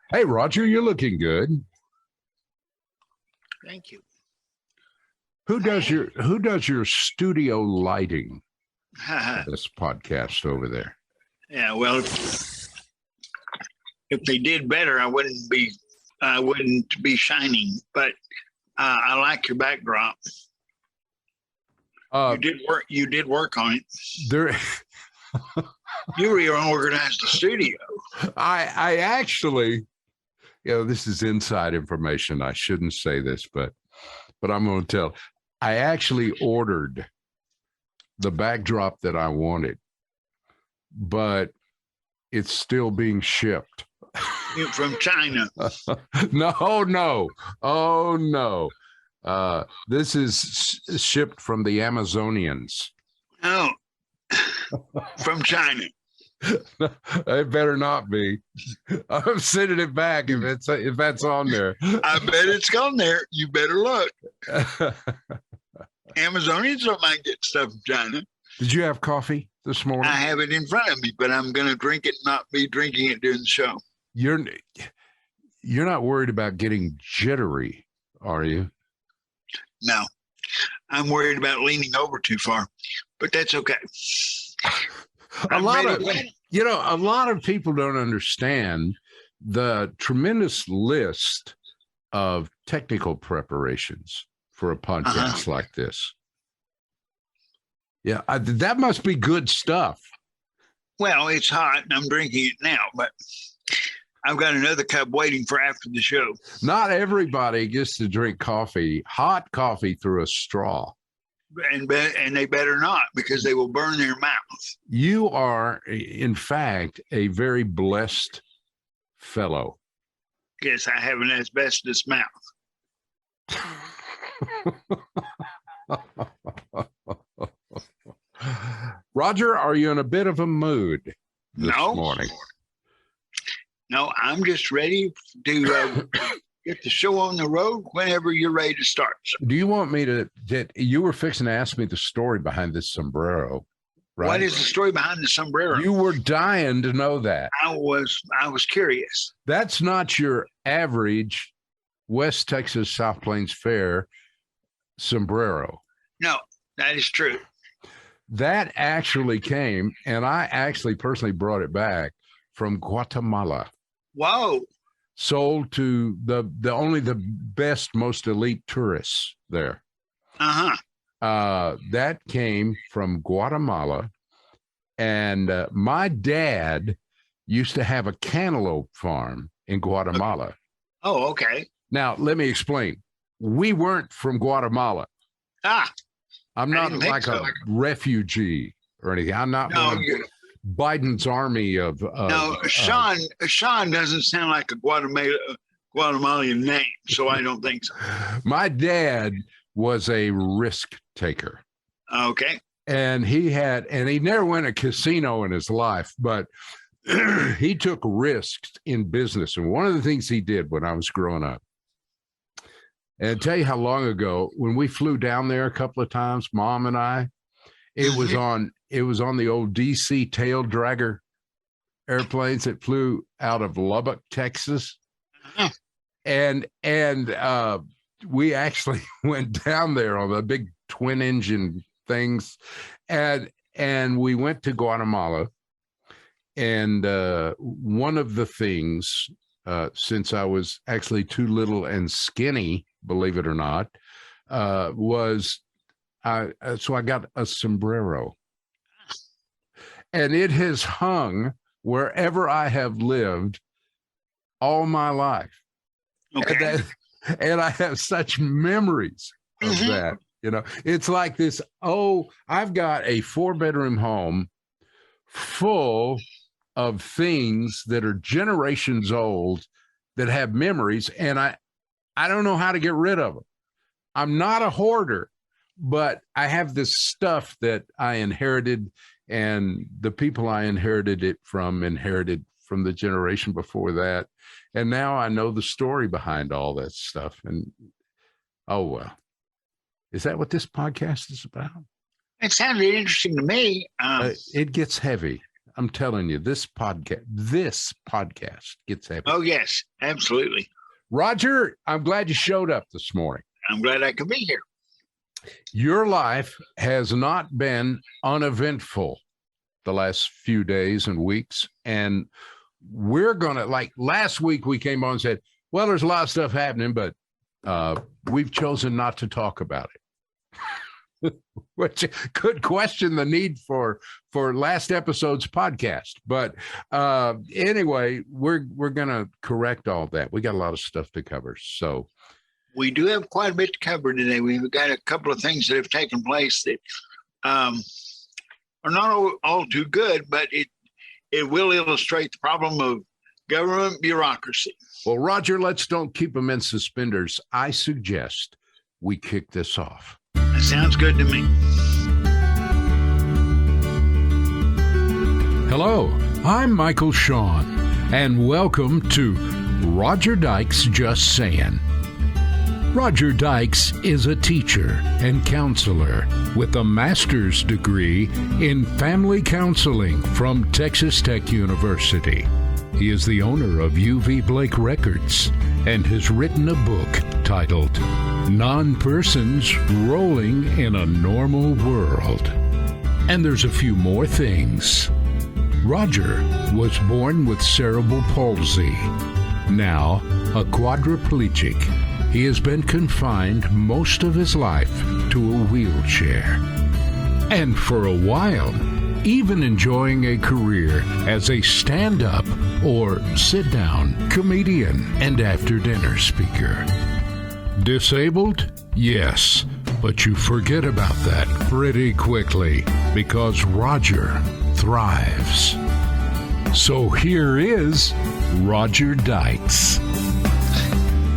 Hey, Roger, you're looking good. Thank you. Who does your studio lighting for this podcast over there? Yeah, well, if they did better, I wouldn't be shining. But I like your backdrop. You did work on it. There, You reorganized the studio. I actually, this is inside information. I shouldn't say this, but I'm going to tell. I actually ordered the backdrop that I wanted, but it's still being shipped. From China. No. Oh, no. This is shipped from the Amazonians. Oh, from China. It better not be. I'm sending it back if that's on there. I bet it's gone there. You better look. Amazonians don't mind getting stuff from China. Did you have coffee this morning? I have it in front of me, but I'm going to drink it, not be drinking it during the show. You're not worried about getting jittery, are you? No, I'm worried about leaning over too far, but that's okay. A lot of people don't understand the tremendous list of technical preparations for a podcast like this. Yeah, that must be good stuff. Well, it's hot and I'm drinking it now, but I've got another cup waiting for after the show. Not everybody gets to drink hot coffee through a straw. And they better not, because they will burn their mouth. You are, in fact, a very blessed fellow. Yes, I have an asbestos mouth. Roger, are you in a bit of a mood this morning? No, I'm just ready to get the show on the road whenever you're ready to start. Do you want me to you were fixing to ask me the story behind this sombrero, right? What is the story behind the sombrero? You were dying to know that. I was curious. That's not your average West Texas South Plains Fair sombrero. No, that is true. That actually came, and I actually personally brought it back from Guatemala. Whoa. Sold to only the best, most elite tourists there. That came from Guatemala. And my dad used to have a cantaloupe farm in Guatemala. Oh, okay. Now, let me explain. We weren't from Guatemala. I'm not like a refugee or anything. I'm not Biden's army of no, Sean doesn't sound like a Guatemalan name, so I don't think so. My dad was a risk taker. Okay. And he never went to a casino in his life, but he took risks in business. And one of the things he did when I was growing up, and I'll tell you how long ago, when we flew down there a couple of times, Mom and I, it was on the old DC tail dragger airplanes that flew out of Lubbock, Texas. And we actually went down there on the big twin engine things. And we went to Guatemala. And one of the things, since I was actually too little and skinny, believe it or not, was so I got a sombrero. And it has hung wherever I have lived all my life. Okay. And I have such memories of that. It's like this, I've got a 4-bedroom home full of things that are generations old that have memories, and I don't know how to get rid of them. I'm not a hoarder, but I have this stuff that I inherited, and the people I inherited from the generation before that. And now I know the story behind all that stuff. And oh, well, is that what this podcast is about? It sounded interesting to me. It gets heavy. I'm telling you, this podcast gets epic. Oh, yes, absolutely. Roger, I'm glad you showed up this morning. I'm glad I could be here. Your life has not been uneventful the last few days and weeks. And we're going to, like last week, we came on and said, well, there's a lot of stuff happening, but we've chosen not to talk about it, which could question the need for last episode's podcast. But anyway, we're going to correct all that. We got a lot of stuff to cover. So we do have quite a bit to cover today. We've got a couple of things that have taken place that are not all too good, but it will illustrate the problem of government bureaucracy. Well, Roger, let's don't keep them in suspenders. I suggest we kick this off. That sounds good to me. Hello, I'm Michael Shawn, and welcome to Roger Dykes Just Sayin. Roger Dykes is a teacher and counselor with a master's degree in family counseling from Texas Tech University. He is the owner of UV Blake Records and has written a book titled Non-Persons Rolling in a Normal World. And there's a few more things. Roger was born with cerebral palsy. Now a quadriplegic, he has been confined most of his life to a wheelchair. And for a while, even enjoying a career as a stand-up or sit-down comedian and after-dinner speaker. Disabled? Yes, but you forget about that pretty quickly because Roger thrives. So here is Roger Dykes.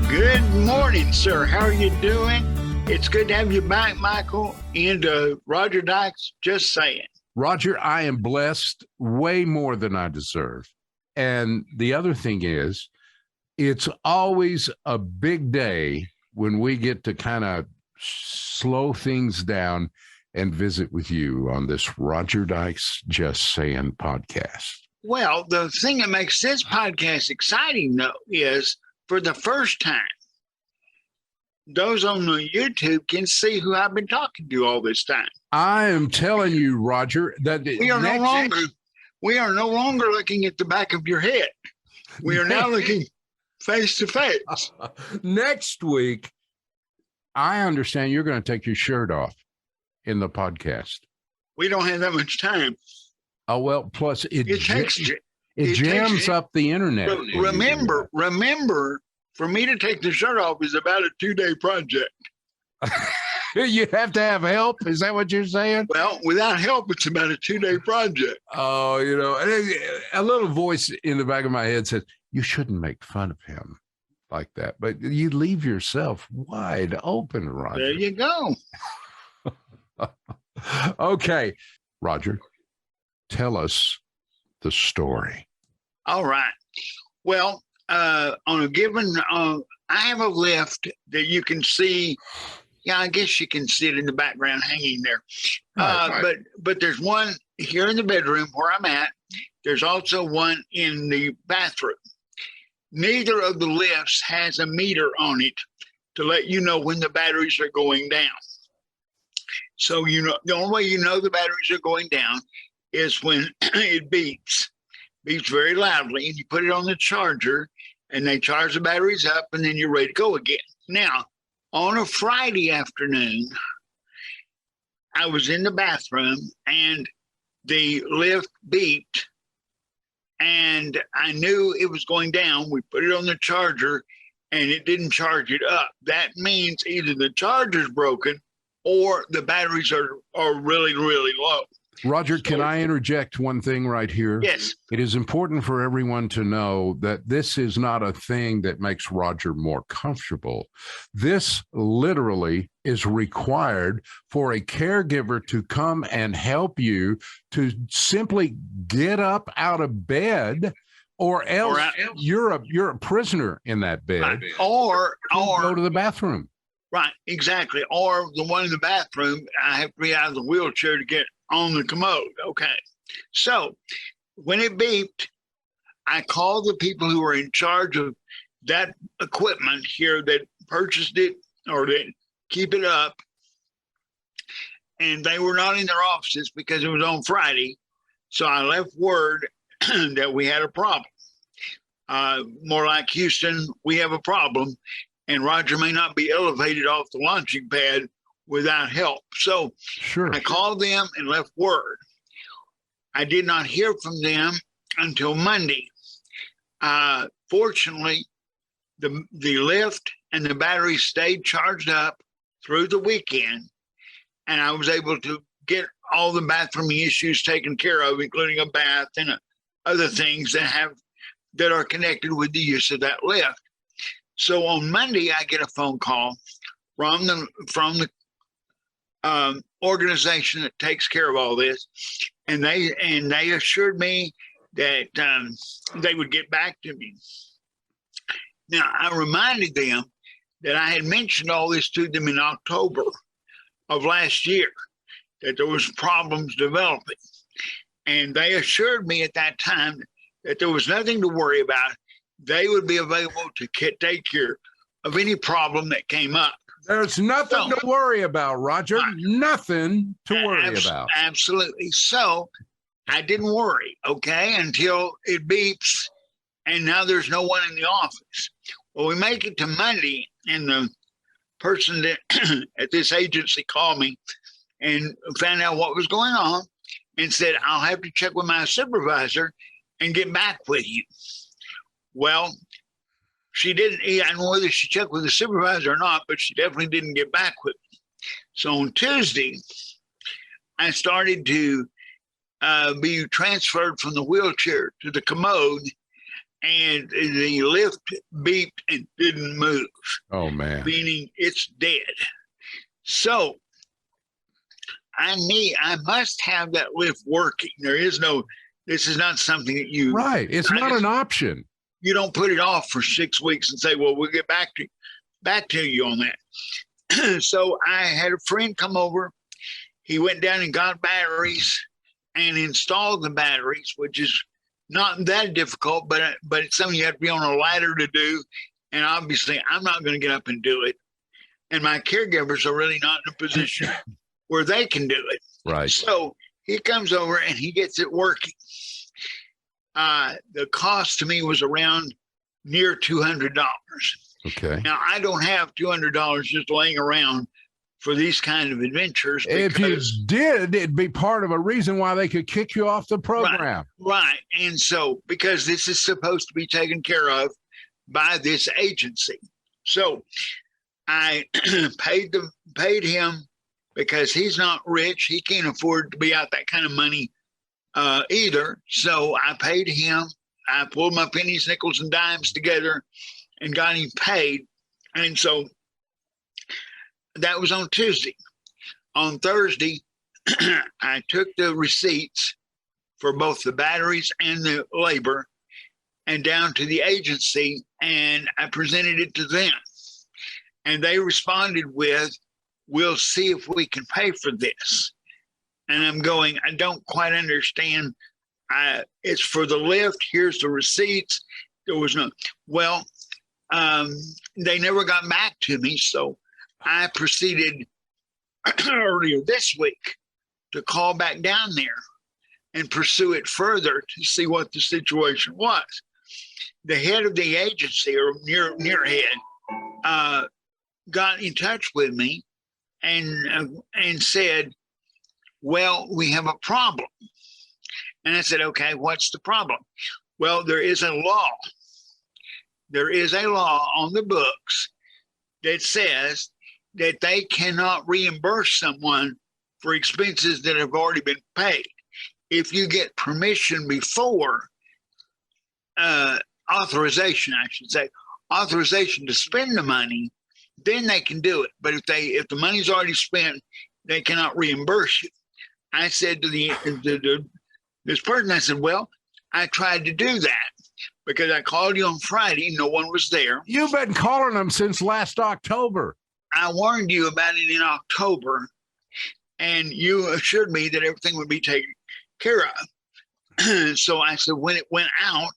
Good morning, sir. How are you doing? It's good to have you back, Michael, and Roger Dykes Just Sayin. Roger, I am blessed way more than I deserve. And the other thing is, it's always a big day when we get to kind of slow things down and visit with you on this Roger Dykes Just Sayin podcast. Well, the thing that makes this podcast exciting, though, is for the first time, those on the YouTube can see who I've been talking to all this time. I am telling you, Roger, that we are no longer looking at the back of your head. We are now looking face to face. Next week, I understand you're going to take your shirt off in the podcast. We don't have that much time. Oh, well, plus it It jams up the internet. Remember, for me to take the shirt off is about a 2-day project. You have to have help? Is that what you're saying? Well, without help, it's about a 2-day project. Oh, a little voice in the back of my head says, you shouldn't make fun of him like that. But you leave yourself wide open, Roger. There you go. Okay, Roger, tell us the story. All right. Well, on a given, I have a lift that you can see. Yeah, I guess you can see it in the background hanging there. Right. But there's one here in the bedroom where I'm at. There's also one in the bathroom. Neither of the lifts has a meter on it to let you know when the batteries are going down. So, the only way you know the batteries are going down is when it beeps very loudly, and you put it on the charger, and they charge the batteries up, and then you're ready to go again. Now, on a Friday afternoon, I was in the bathroom, and the lift beeped, and I knew it was going down. We put it on the charger, and it didn't charge it up. That means either the charger's broken or the batteries are really, really low. Roger, can I interject one thing right here? Yes. It is important for everyone to know that this is not a thing that makes Roger more comfortable. This literally is required for a caregiver to come and help you to simply get up out of bed, or else you're a prisoner in that bed. Right. Or go to the bathroom. Right, exactly. Or the one in the bathroom, I have to be out of the wheelchair to get on the commode. Okay. So when it beeped, I called the people who were in charge of that equipment here that purchased it or that keep it up. And they were not in their offices because it was on Friday. So I left word that we had a problem. More like, Houston, we have a problem, and Roger may not be elevated off the launching pad without help. So I called them and left word. I did not hear from them until Monday. Fortunately, the lift and the battery stayed charged up through the weekend, and I was able to get all the bathroom issues taken care of, including a bath and other things that are connected with the use of that lift. So on Monday, I get a phone call from the organization that takes care of all this, and they assured me that they would get back to me. Now, I reminded them that I had mentioned all this to them in October of last year, that there was problems developing. And they assured me at that time that there was nothing to worry about. They would be available to take care of any problem that came up. There's nothing to worry about, Roger. Nothing to worry about. Absolutely. So I didn't worry, okay, until it beeps, and now there's no one in the office. Well, we make it to Monday, and the person that at this agency called me and found out what was going on and said, I'll have to check with my supervisor and get back with you. Well, she didn't. I don't know whether she checked with the supervisor or not, but she definitely didn't get back with me. So on Tuesday, I started to be transferred from the wheelchair to the commode, and the lift beeped and didn't move. Oh, man. Meaning it's dead. So I must have that lift working. This is not something that you. Right. It's not an option. You don't put it off for 6 weeks and say, well, we'll get back to you on that. So I had a friend come over. He went down and got batteries and installed the batteries, which is not that difficult, but it's something you have to be on a ladder to do. And obviously, I'm not going to get up and do it. And my caregivers are really not in a position where they can do it. Right. So he comes over and he gets it working. The cost to me was around near $200. Okay. Now, I don't have $200 just laying around for these kind of adventures. If you did, it'd be part of a reason why they could kick you off the program. Right. And so, because this is supposed to be taken care of by this agency. So I paid him, because he's not rich. He can't afford to be out that kind of money either. So I paid him. I pulled my pennies, nickels, and dimes together and got him paid. And so that was on Tuesday. On Thursday, I took the receipts for both the batteries and the labor and down to the agency, and I presented it to them. And they responded with, we'll see if we can pay for this. And I'm going, I don't quite understand. It's for the lift. Here's the receipts. There was no, well, they never got back to me. So I proceeded earlier this week to call back down there and pursue it further to see what the situation was. The head of the agency, or near head, got in touch with me and said, well, we have a problem. And I said, okay, what's the problem? Well, there is a law. There is a law on the books that says that they cannot reimburse someone for expenses that have already been paid. If you get permission before, authorization, I should say, authorization to spend the money, then they can do it. But if the money's already spent, they cannot reimburse you. I said to this person, I said, well, I tried to do that because I called you on Friday. No one was there. You've been calling them since last October. I warned you about it in October, and you assured me that everything would be taken care of. So I said, when it went out,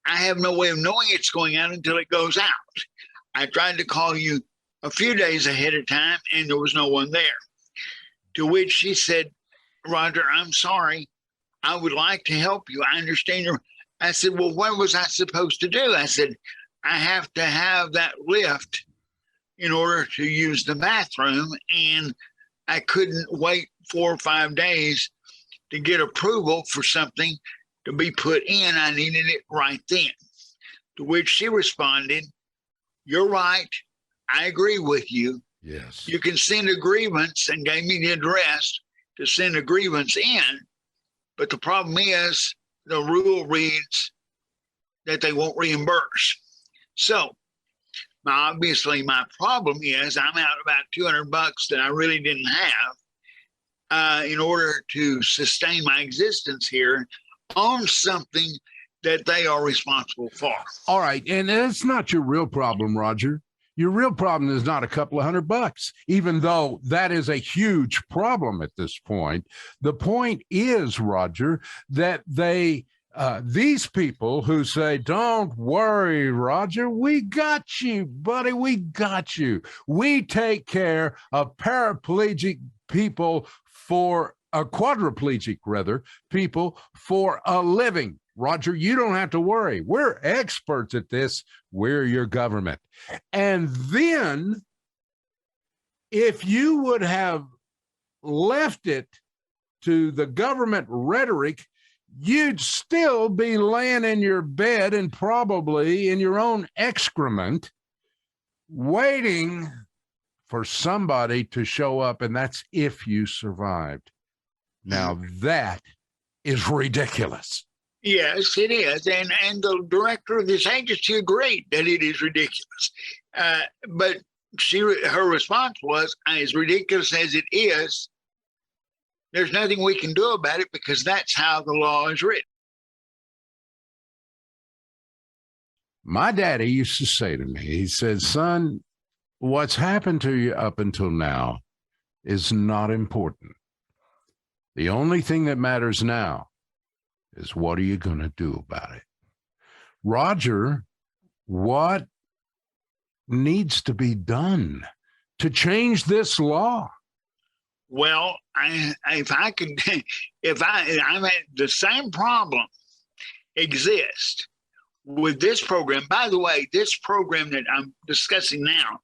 I have no way of knowing it's going out until it goes out. I tried to call you a few days ahead of time, and there was no one there. To which she said, Roger, I'm sorry. I would like to help you. I understand your. I said, well, what was I supposed to do? I said, I have to have that lift in order to use the bathroom, and I couldn't wait 4 or 5 days to get approval for something to be put in. I needed it right then. To which she responded, you're right. I agree with you. Yes. You can send a grievance, and gave me the address to send a grievance in. But the problem is the rule reads that they won't reimburse. So obviously my problem is I'm out about $200 that I really didn't have in order to sustain my existence here on something that they are responsible for. All right. And that's not your real problem, Roger. Your real problem is not a couple of $100, even though that is a huge problem at this point. The point is, Roger, that these people who say, don't worry, Roger, we got you, buddy, we got you. We take care of paraplegic people quadriplegic, people for a living. Roger, you don't have to worry. We're experts at this. We're your government. And then if you would have left it to the government rhetoric, you'd still be laying in your bed and probably in your own excrement, waiting for somebody to show up. And that's if you survived. Now that is ridiculous. Yes, it is. And the director of this agency agreed that it is ridiculous. But her response was, as ridiculous as it is, there's nothing we can do about it because that's how the law is written. My daddy used to say to me, he said, son, what's happened to you up until now is not important. The only thing that matters now is what are you going to do about it? Roger, what needs to be done to change this law? Well, I'm at the same problem exists with this program. By the way, this program that I'm discussing now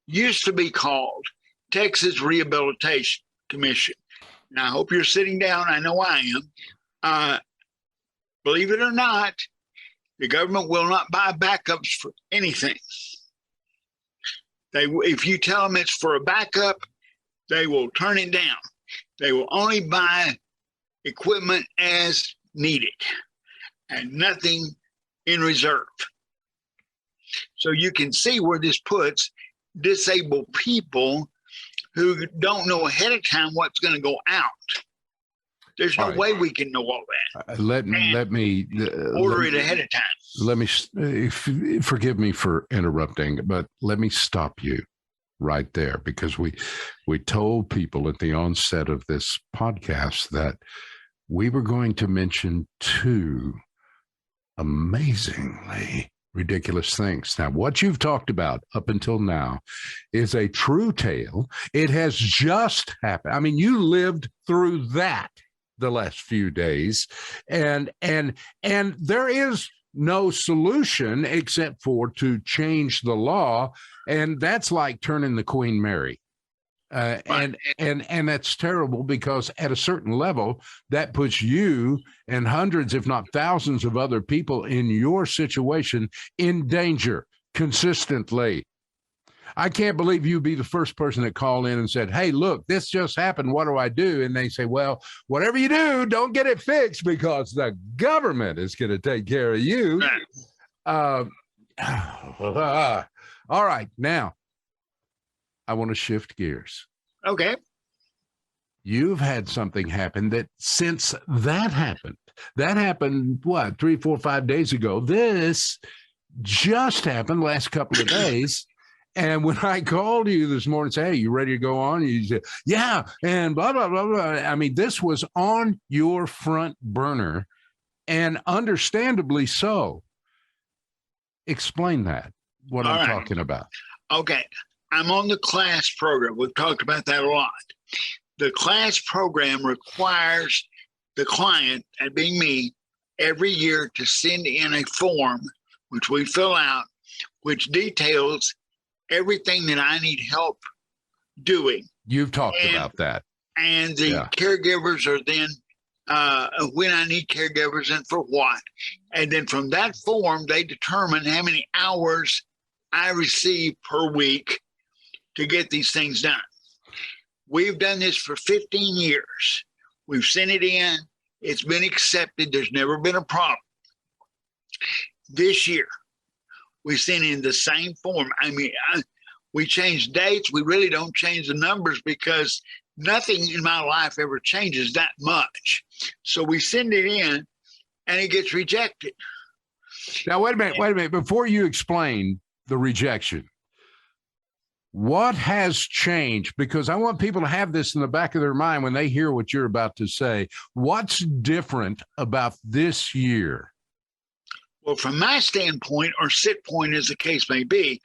used to be called Texas Rehabilitation Commission. Now, I hope you're sitting down. I know I am. Believe it or not, the government will not buy backups for anything. If you tell them it's for a backup, they will turn it down. They will only buy equipment as needed and nothing in reserve. So you can see where this puts disabled people who don't know ahead of time what's going to go out. There's no way we can know all that. Let me order it ahead of time. Let me forgive me for interrupting, but let me stop you right there, because we told people at the onset of this podcast that we were going to mention 2 amazingly ridiculous things. Now, what you've talked about up until now is a true tale. It has just happened. I mean, you lived through that the last few days, and there is no solution except for to change the law, and that's like turning the Queen Mary. And that's terrible, because at a certain level that puts you and hundreds, if not thousands of other people in your situation in danger consistently. I can't believe you'd be the first person that called in and said, hey, look, this just happened. What do I do? And they say, well, whatever you do, don't get it fixed, because the government is going to take care of you. All right. Now, I want to shift gears. Okay. You've had something happen that since that happened, what, 3, 4, 5 days ago? This just happened last couple of days. And when I called you this morning, say, hey, you ready to go on? You said, yeah, and blah, blah, blah, blah. I mean, this was on your front burner, and understandably so. Explain that, what I'm talking about. Okay. I'm on the class program. We've talked about that a lot. The class program requires the client, that being me, every year to send in a form, which we fill out, which details everything that I need help doing. You've talked about that. And the caregivers are then, when I need caregivers and for what. And then from that form, they determine how many hours I receive per week to get these things done. We've done this for 15 years. We've sent it in. It's been accepted. There's never been a problem. This year, we sent in the same form. I mean, we changed dates. We really don't change the numbers because nothing in my life ever changes that much. So we send it in and it gets rejected. Now, wait a minute. Before you explain the rejection, what has changed? Because I want people to have this in the back of their mind when they hear what you're about to say. What's different about this year? Well, from my standpoint, or sit point, as the case may be,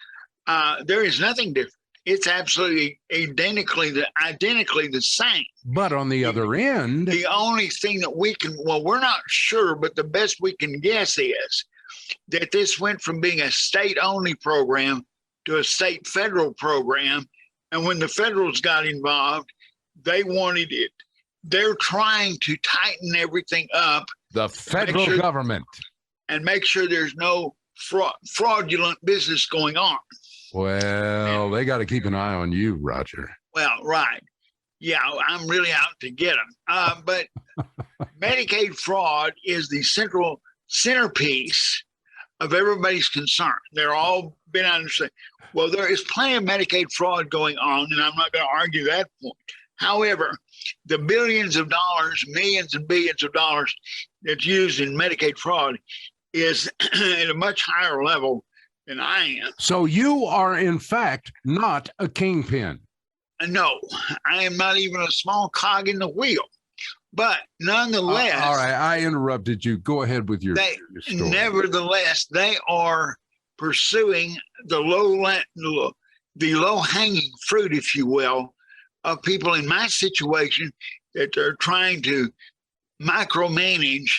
there is nothing different. It's absolutely identically the same. But on the other end, the only thing that we're not sure, but the best we can guess is that this went from being a state-only program to a state federal program. And when the federals got involved, they wanted it. They're trying to tighten everything up. The federal government. And make sure there's no fraudulent business going on. Well, they got to keep an eye on you, Roger. Well, right. Yeah, I'm really out to get them. But Medicaid fraud is the centerpiece of everybody's concern. They're all been understanding. Well, there is plenty of Medicaid fraud going on, and I'm not going to argue that point. However, the billions of dollars, millions and billions of dollars that's used in Medicaid fraud is at a much higher level than I am. So you are, in fact, not a kingpin. No, I am not even a small cog in the wheel. But nonetheless, all right, I interrupted you. Go ahead with your story. Nevertheless, they are pursuing the low-hanging fruit, if you will, of people in my situation that are trying to micromanage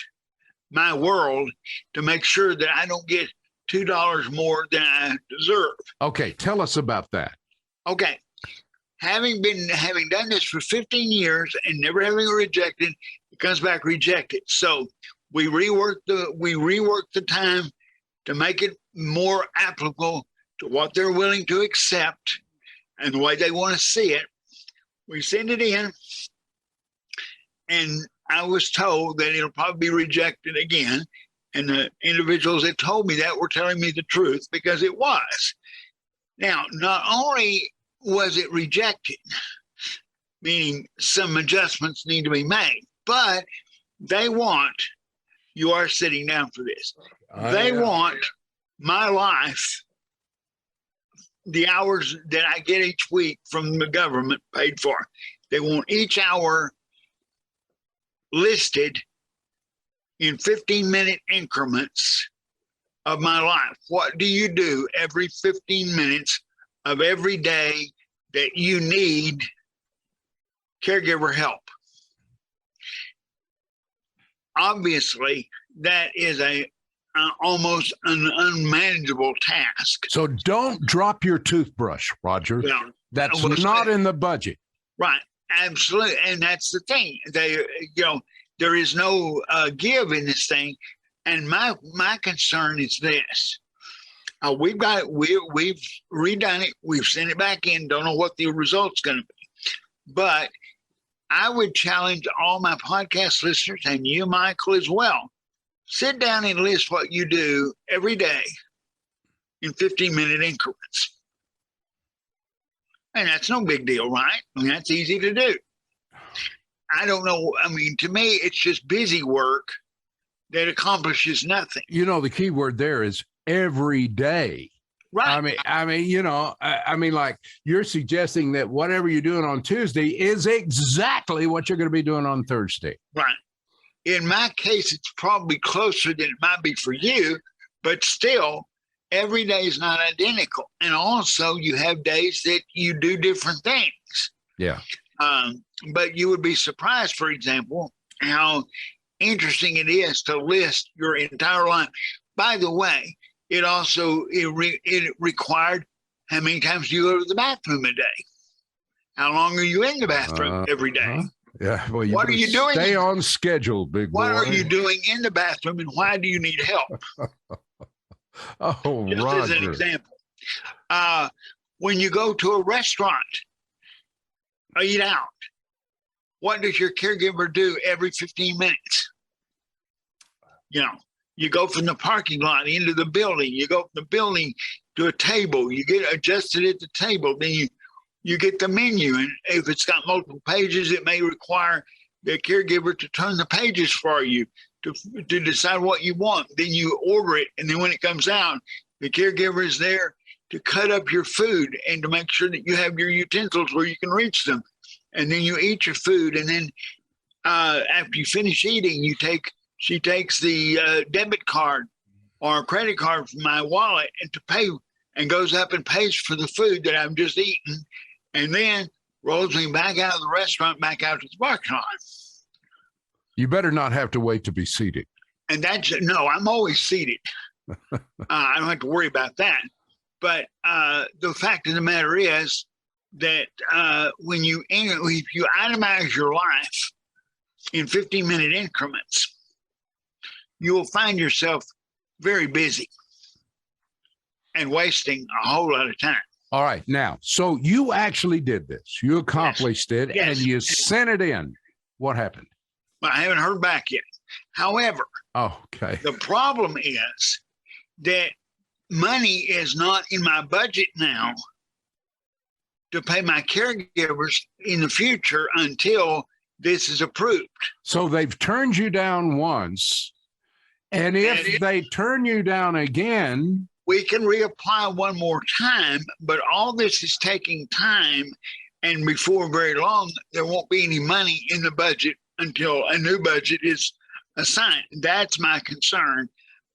my world to make sure that I don't get $2 more than I deserve. Okay, tell us about that. Okay. Having done this for 15 years and never having it rejected, it comes back rejected. So we rework the time to make it more applicable to what they're willing to accept and the way they want to see it. We send it in, and I was told that it'll probably be rejected again. And the individuals that told me that were telling me the truth, because it was. Now, not only was it rejected, meaning some adjustments need to be made, but they want, you are sitting down for this, they want my life, the hours that I get each week from the government paid for. They want each hour listed in 15-minute increments of my life. What do you do every 15 minutes of every day that you need caregiver help? Obviously, that is almost an unmanageable task. So don't drop your toothbrush, Roger. Well, that's not in the budget. Right, absolutely, and that's the thing. There is no give in this thing, and my concern is this: we've redone it, we've sent it back in. Don't know what the result's going to be, but I would challenge all my podcast listeners and you, Michael, as well. Sit down and list what you do every day in 15-minute increments. And that's no big deal, right? I mean, that's easy to do. I don't know. I mean, to me, it's just busy work that accomplishes nothing. You know, the key word there is every day. Right. I mean, like you're suggesting that whatever you're doing on Tuesday is exactly what you're going to be doing on Thursday. Right. In my case, it's probably closer than it might be for you, but still, every day is not identical. And also, you have days that you do different things. Yeah. But you would be surprised, for example, how interesting it is to list your entire life. By the way, it required how many times you go to the bathroom a day. How long are you in the bathroom every day? Yeah. Well, what are you doing? Stay on schedule, big boy. What are you doing in the bathroom, and why do you need help? Oh, just Roger. as an example, when you go to a restaurant or eat out, what does your caregiver do every 15 minutes? You go from the parking lot into the building. You go from the building to a table. You get adjusted at the table. Then you get the menu. And if it's got multiple pages, it may require the caregiver to turn the pages for you to decide what you want. Then you order it. And then when it comes out, the caregiver is there to cut up your food and to make sure that you have your utensils where you can reach them. And then you eat your food. And then after you finish eating, she takes the debit card or credit card from my wallet and to pay, and goes up and pays for the food that I've just eaten, and then rolls me back out of the restaurant, back out to the parking lot. You better not have to wait to be seated. And I'm always seated. I don't have to worry about that. But the fact of the matter is that if you itemize your life in 15-minute increments, you will find yourself very busy and wasting a whole lot of time. All right. Now, so you actually did this. You accomplished it, and you sent it in. What happened? Well, I haven't heard back yet. However, the problem is that money is not in my budget now to pay my caregivers in the future until this is approved. So they've turned you down once. And if they turn you down again, we can reapply one more time, but all this is taking time. And before very long, there won't be any money in the budget until a new budget is assigned. That's my concern.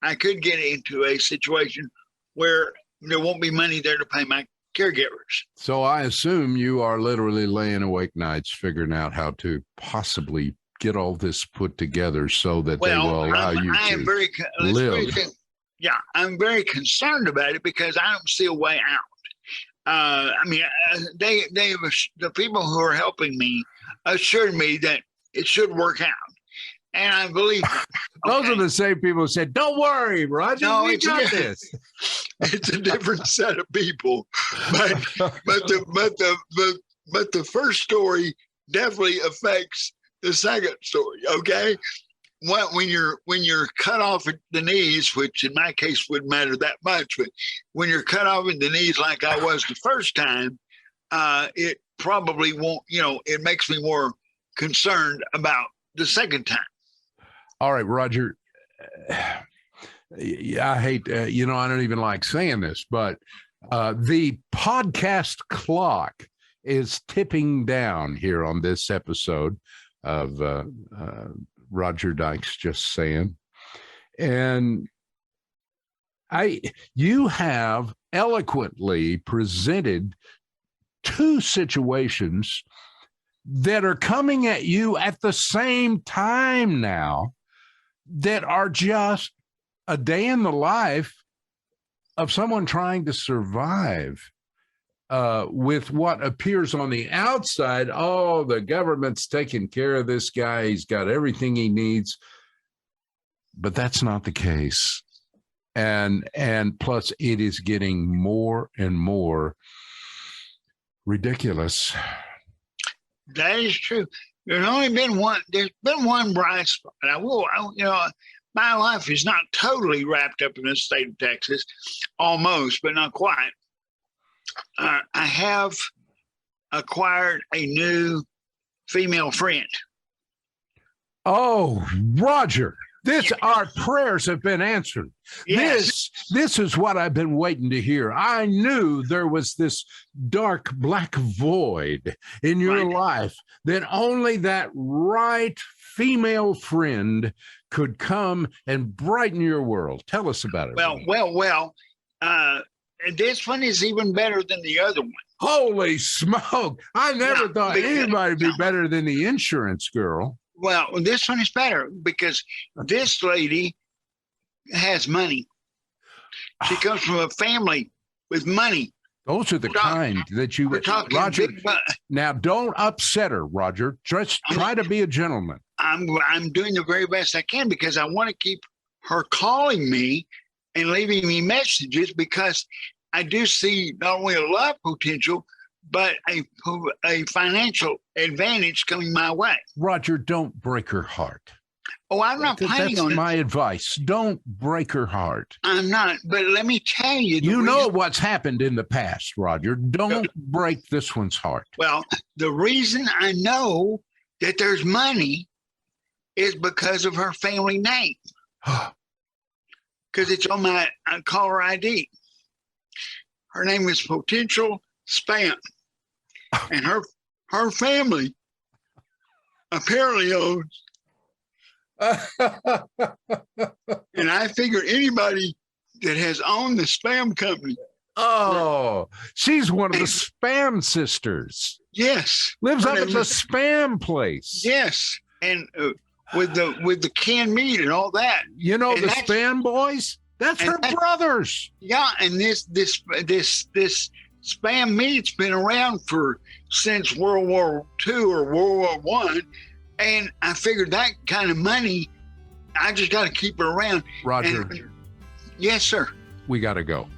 I could get into a situation where there won't be money there to pay my caregivers. So I assume you are literally laying awake nights figuring out how to possibly get all this put together so that they will allow you to live. I'm very concerned about it because I don't see a way out. The people who are helping me assured me that it should work out, and I believe them. Those are the same people who said, "Don't worry, Roger, we got this." It's a different set of people, but the first story definitely affects the second story. Okay, when you're cut off at the knees, which in my case wouldn't matter that much, but when you're cut off at the knees like I was the first time, it probably won't. It makes me more concerned about the second time. All right, Roger. I hate, I don't even like saying this, but the podcast clock is tipping down here on this episode of Roger Dykes Just Sayin. And you have eloquently presented two situations that are coming at you at the same time now that are just a day in the life of someone trying to survive with what appears on the outside. Oh, the government's taking care of this guy. He's got everything he needs. But that's not the case. And plus, it is getting more and more ridiculous. That is true. There's been one bright spot. My life is not totally wrapped up in the state of Texas, almost, but not quite. I have acquired a new female friend. Oh, Roger, Our prayers have been answered. Yes. This is what I've been waiting to hear. I knew there was this dark black void in your life that only that right female friend could come and brighten your world. Tell us about it. Well. This one is even better than the other one. Holy smoke. I never thought anybody would be better than the insurance girl. Well, this one is better because this lady has money. She comes from a family with money. Those are the kind that you would, Roger. Now, don't upset her, Roger. Just try to be a gentleman. I'm doing the very best I can because I want to keep her calling me and leaving me messages because I do see not only a love potential, but a financial advantage coming my way. Roger, don't break her heart. Oh, I'm not planning on it. That's my advice. Don't break her heart. I'm not, but let me tell you. You know what's happened in the past, Roger. Don't break this one's heart. Well, the reason I know that there's money is because of her family name. Because it's on my caller ID. Her name is Potential Spam. And her family apparently owns. And I figure anybody that has owned the spam company. Oh, she's one of the spam sisters. Yes. Lives up at the spam place. Yes. And with the canned meat and all that. You know, the spam boys? That's her brothers. Yeah, and this spam meat's been around since World War II or World War I, and I figured that kind of money, I just got to keep it around. Roger. Yes, sir. We got to go.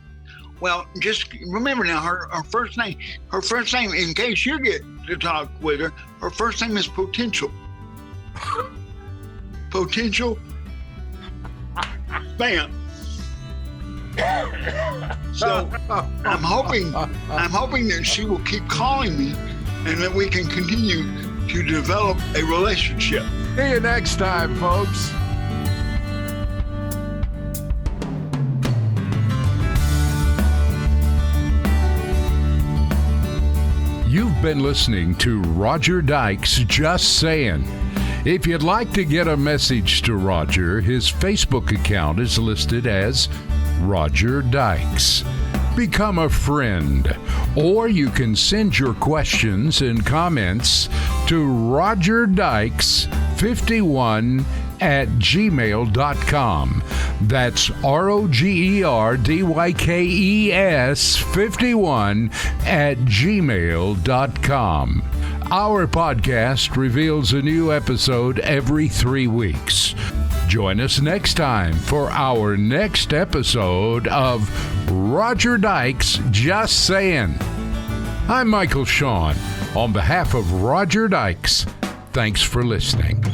Well, just remember now, her first name, in case you get to talk with her first name is Potential. Potential Spam. So I'm hoping that she will keep calling me and that we can continue to develop a relationship. See you next time, folks. You've been listening to Roger Dykes Just Sayin. If you'd like to get a message to Roger, his Facebook account is listed as Roger Dykes. Become a friend, or you can send your questions and comments to rogerdykes51@gmail.com. That's ROGERDYKES51@gmail.com. Our podcast reveals a new episode every 3 weeks. Join us next time for our next episode of Roger Dykes Just Sayin. I'm Michael Shawn. On behalf of Roger Dykes, thanks for listening.